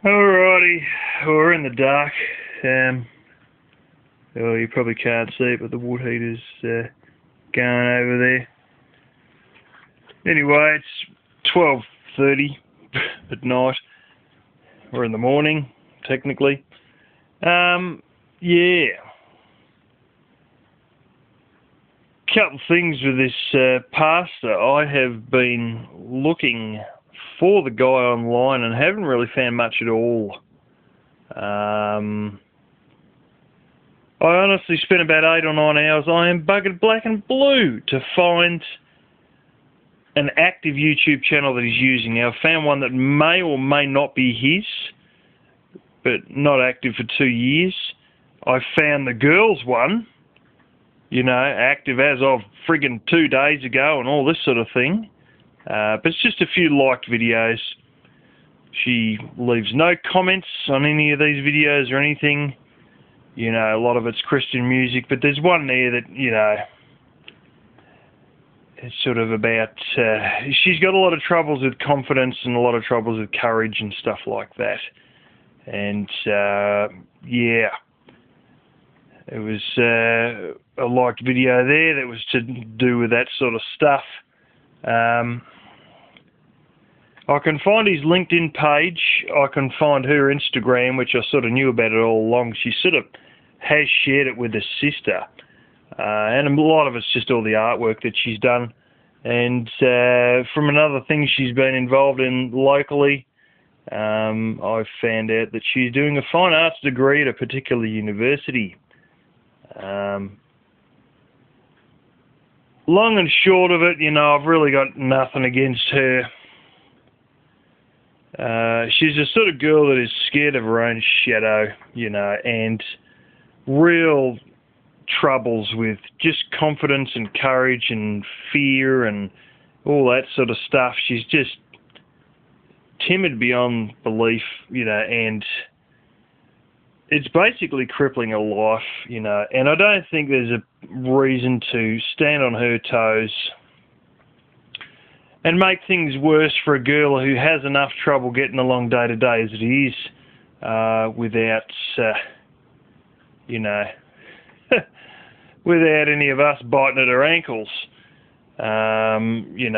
Alrighty, we're in the dark. Oh, you probably can't see it, but the wood heater's going over there. Anyway, it's 12:30 at night. We're in the morning, technically. Yeah. Couple things with this pastor. I have been looking for the guy online and haven't really found much at all. I honestly spent about 8 or 9 hours. I am buggered black and blue to find an active YouTube channel that he's using. Now, I found one that may or may not be his, but not active for 2 years. I found the girl's one, active as of friggin' 2 days ago and all this sort of thing. But it's just a few liked videos. She leaves no comments on any of these videos or anything. A lot of it's Christian music, but there's one there that, it's sort of about, she's got a lot of troubles with confidence and a lot of troubles with courage and stuff like that. And, yeah, it was a liked video there that was to do with that sort of stuff. I can find his LinkedIn page. I can find her Instagram, which I sort of knew about it all along. She sort of has shared it with her sister. And a lot of it's just all the artwork that she's done. And from another thing she's been involved in locally, I found out that she's doing a fine arts degree at a particular university. Long and short of it, I've really got nothing against her. She's a sort of girl that is scared of her own shadow, and real troubles with just confidence and courage and fear and all that sort of stuff. She's just timid beyond belief, and it's basically crippling her life, and I don't think there's a reason to stand on her toes and make things worse for a girl who has enough trouble getting along day to day as it is, without, without any of us biting at her ankles. In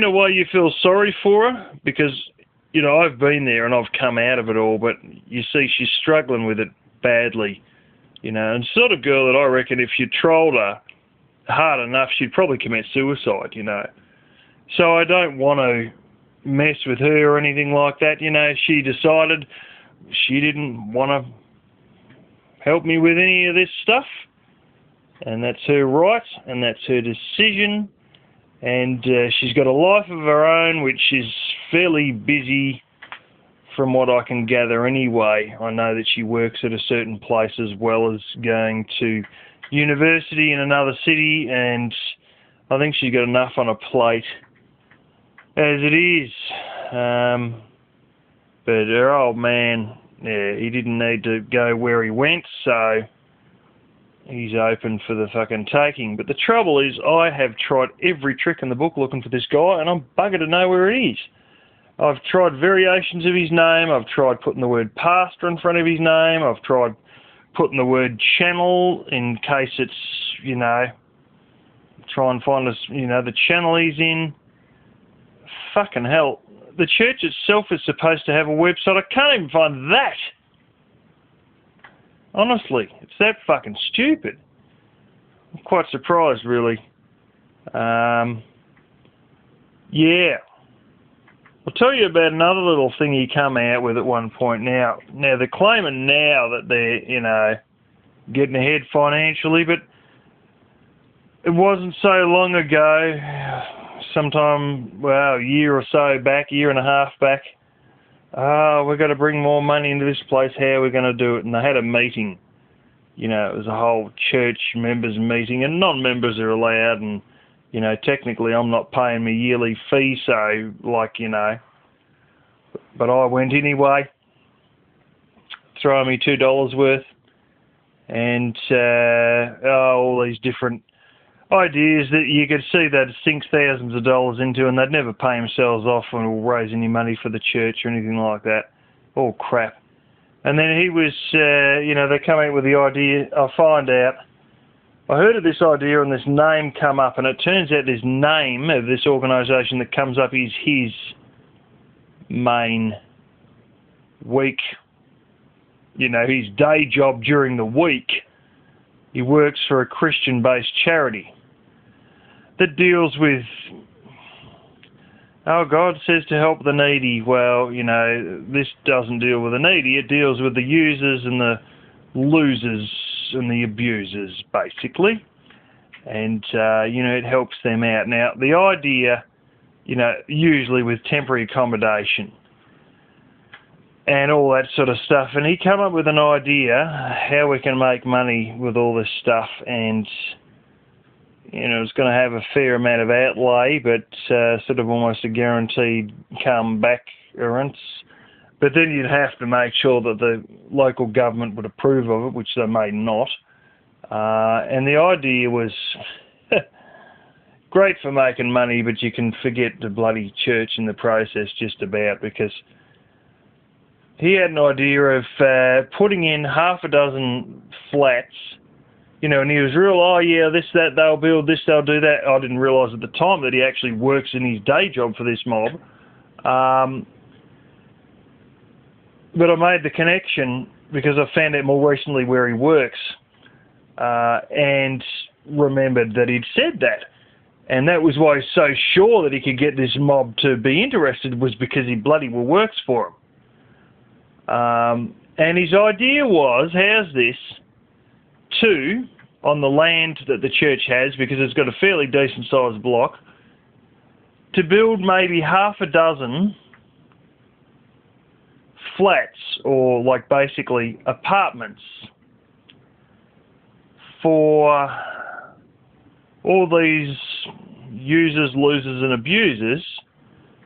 a way you feel sorry for her because, I've been there and I've come out of it all, but you see she's struggling with it badly, and sort of girl that I reckon if you trolled her hard enough, she'd probably commit suicide, So I don't want to mess with her or anything like that. She decided she didn't want to help me with any of this stuff. And that's her right, and that's her decision. And she's got a life of her own, which is fairly busy from what I can gather anyway. I know that she works at a certain place as well as going to university in another city, and I think she's got enough on her plate as it is. But her old man, he didn't need to go where he went, so he's open for the fucking taking. But the trouble is, I have tried every trick in the book looking for this guy, and I'm buggered to know where it is. I've tried variations of his name. I've tried putting the word pastor in front of his name. I've tried putting the word channel in case it's, try and find us, the channel he's in. Fucking hell. The church itself is supposed to have a website. I can't even find that. Honestly, it's that fucking stupid. I'm quite surprised, really. Yeah. I'll tell you about another little thing he come out with at one point. Now they're claiming now that they're, getting ahead financially, but it wasn't so long ago, sometime, a year or so back, year and a half back, we've got to bring more money into this place, how are we going to do it? And they had a meeting. It was a whole church members meeting, and non-members are allowed, and, technically I'm not paying my yearly fee, so, but I went anyway, throwing me $2 worth, and, all these different ideas that you could see they'd sink thousands of dollars into, and they'd never pay themselves off or raise any money for the church or anything like that. all crap. And then he was, they come out with the idea, I find out, I heard of this idea and this name come up, and it turns out this name of this organisation that comes up is his main week, his day job during the week. He works for a Christian-based charity that deals with, God says to help the needy. Well, this doesn't deal with the needy. It deals with the users and the losers and the abusers, basically. And, it helps them out. Now, the idea, usually with temporary accommodation and all that sort of stuff. And he came up with an idea how we can make money with all this stuff. And, it's going to have a fair amount of outlay, but sort of almost a guaranteed come-back-erance. But then you'd have to make sure that the local government would approve of it, which they may not. And the idea was great for making money, but you can forget the bloody church in the process just about, because he had an idea of putting in half a dozen flats, and he was real, this, that, they'll build this, they'll do that. I didn't realise at the time that he actually works in his day job for this mob. But I made the connection because I found out more recently where he works, and remembered that he'd said that. And that was why he's so sure that he could get this mob to be interested, was because he bloody well works for him. And his idea was, how's this, on the land that the church has, because it's got a fairly decent sized block, to build maybe half a dozen flats, or like basically apartments, for all these users, losers and abusers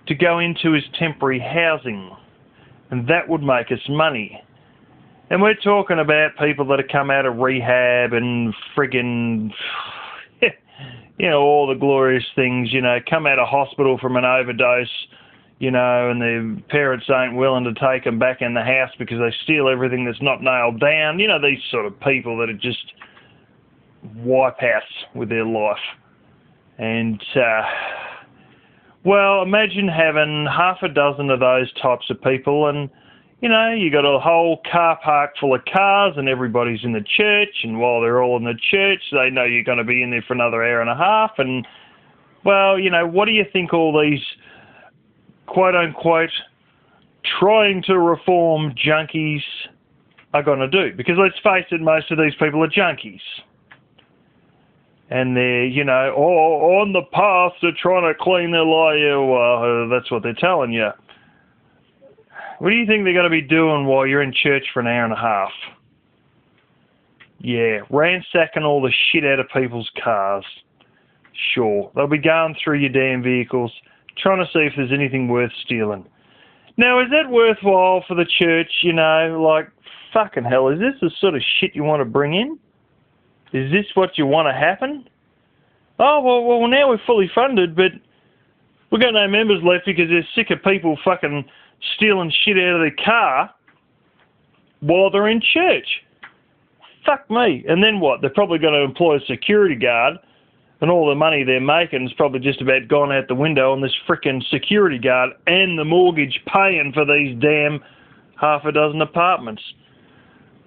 to go into as temporary housing, and that would make us money. And we're talking about people that have come out of rehab and friggin', all the glorious things, come out of hospital from an overdose, and their parents ain't willing to take them back in the house because they steal everything that's not nailed down. These sort of people that are just wipeouts with their life. And, imagine having half a dozen of those types of people, and you got a whole car park full of cars, and everybody's in the church, and while they're all in the church, they know you're going to be in there for another hour and a half, and, what do you think all these quote-unquote trying to reform junkies are going to do? Because let's face it, most of these people are junkies. And they're, on the path to trying to clean their life. Well, that's what they're telling you. What do you think they're going to be doing while you're in church for an hour and a half? Yeah, ransacking all the shit out of people's cars. Sure, they'll be going through your damn vehicles, trying to see if there's anything worth stealing. Now, is that worthwhile for the church, fucking hell, is this the sort of shit you want to bring in? Is this what you want to happen? Oh, well, now we're fully funded, but we've got no members left because they're sick of people fucking stealing shit out of their car while they're in church. Fuck me. And then what? They're probably going to employ a security guard, and all the money they're making is probably just about gone out the window on this frickin' security guard and the mortgage paying for these damn half a dozen apartments.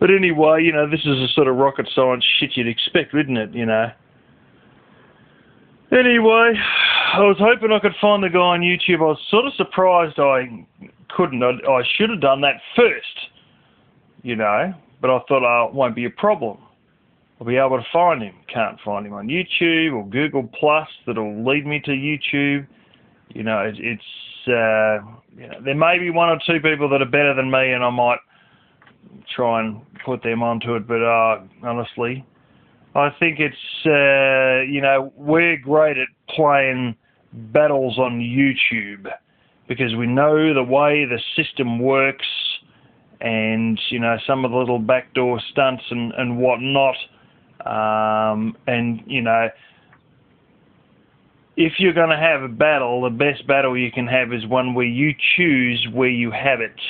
But anyway, this is the sort of rocket science shit you'd expect, wouldn't it, Anyway, I was hoping I could find the guy on YouTube. I was sort of surprised I couldn't. I should have done that first, but I thought, it won't be a problem. I'll be able to find him. Can't find him on YouTube or Google Plus. That'll lead me to YouTube. There may be one or two people that are better than me, and I might try and put them onto it. But honestly, I think it's we're great at playing battles on YouTube because we know the way the system works, and some of the little backdoor stunts and whatnot. If you're going to have a battle, the best battle you can have is one where you choose where you have it.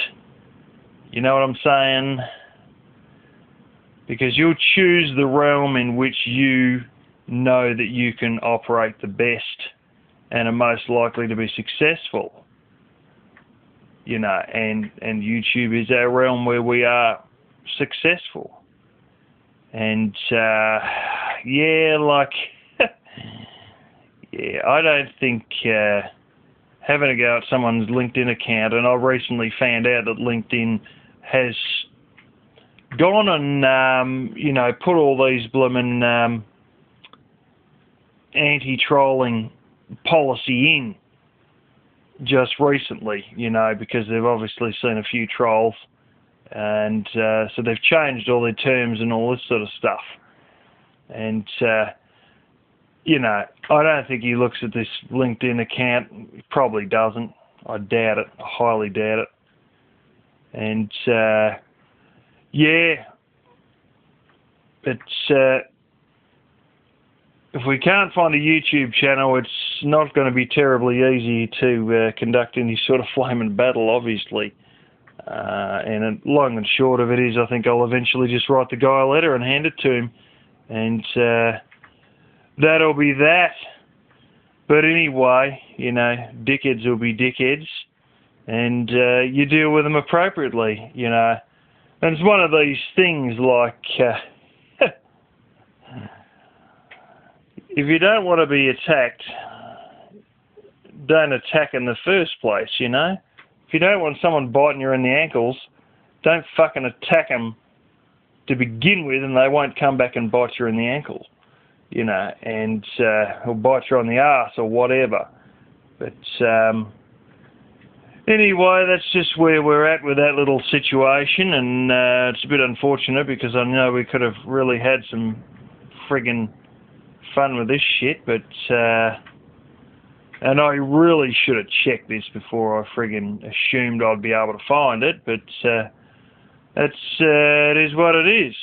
You know what I'm saying? Because you'll choose the realm in which you know that you can operate the best and are most likely to be successful. You know, and YouTube is our realm where we are successful. And yeah, like, yeah, I don't think having a go at someone's LinkedIn account, and I recently found out that LinkedIn has gone and, you know, put all these bloomin' anti-trolling policy in just recently, you know, because they've obviously seen a few trolls, and so they've changed all their terms and all this sort of stuff. And you know, I don't think he looks at this LinkedIn account. He probably doesn't. I doubt it. I highly doubt it. And yeah, it's if we can't find a YouTube channel, it's not going to be terribly easy to conduct any sort of flaming battle, obviously. And long and short of it is, I think I'll eventually just write the guy a letter and hand it to him, and that'll be that. But anyway, you know, dickheads will be dickheads, and you deal with them appropriately, you know. And it's one of these things like, if you don't want to be attacked, don't attack in the first place, you know. If you don't want someone biting you in the ankles, don't fucking attack them to begin with, and they won't come back and bite you in the ankle, you know, and or bite you on the arse or whatever. But anyway, that's just where we're at with that little situation, and it's a bit unfortunate because I know we could have really had some friggin' fun with this shit, but and I really should have checked this before I friggin' assumed I'd be able to find it, but it is what it is.